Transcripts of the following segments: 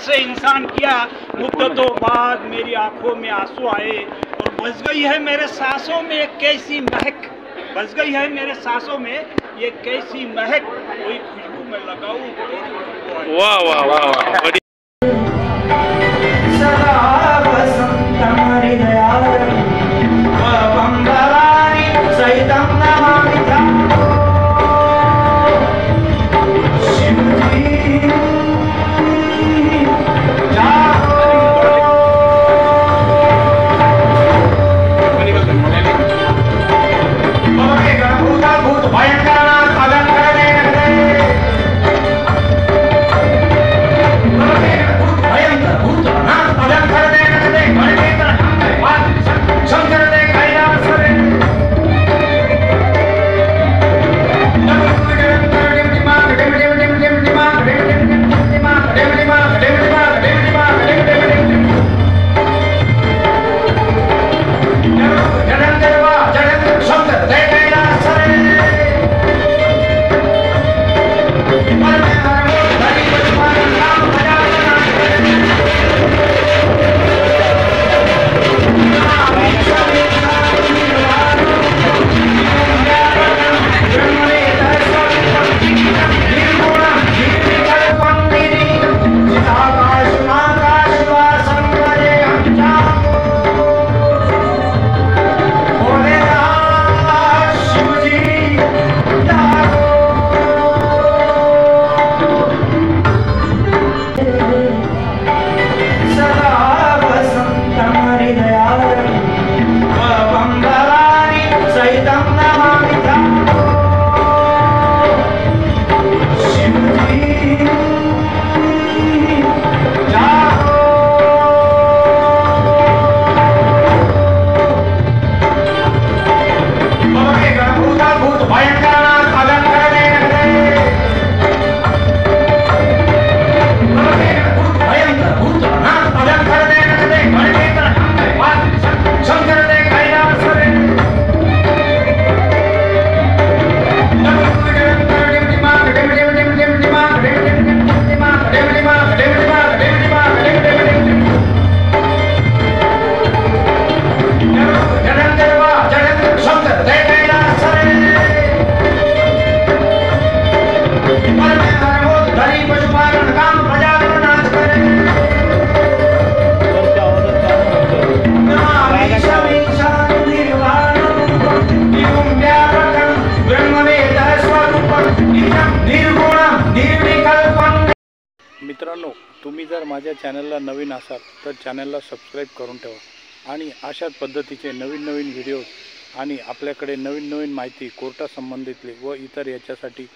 से इंसान किया। मुद्दतों बाद मेरी आंखों में आंसू आए और बस गई है मेरे सांसों में एक कैसी महक, बस गई है मेरे सांसों में ये कैसी महक, कोई खुशबू मैं लगाऊं। वाह वाह वाह वाह, सदा वसंत हमारी दयाल वंदनानि सहितं नमामि मित्रांनो, तुम्ही जर माझ्या चॅनलला नवीन असाल तर चॅनलला सबस्क्राईब करून ठेवा आणि अशाच पद्धतीचे नवीन नवीन व्हिडिओज आणि आपल्याकडे नवीन नवीन माहिती कोर्टासंबंधितली व इतर याच्यासाठी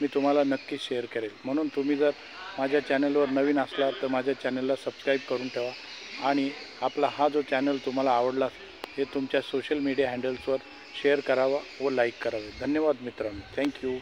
मी तुम्हाला नक्की शेअर करेल। म्हणून तुम्ही जर माझ्या चॅनलवर नवीन असला तर माझ्या चॅनलला सबस्क्राईब करून ठेवा आणि आपला हा जो चॅनल तुम्हाला आवडला हे तुमच्या सोशल मीडिया हँडल्सवर शेअर करावा व लाईक करावे। धन्यवाद मित्रांनो, थँक्यू।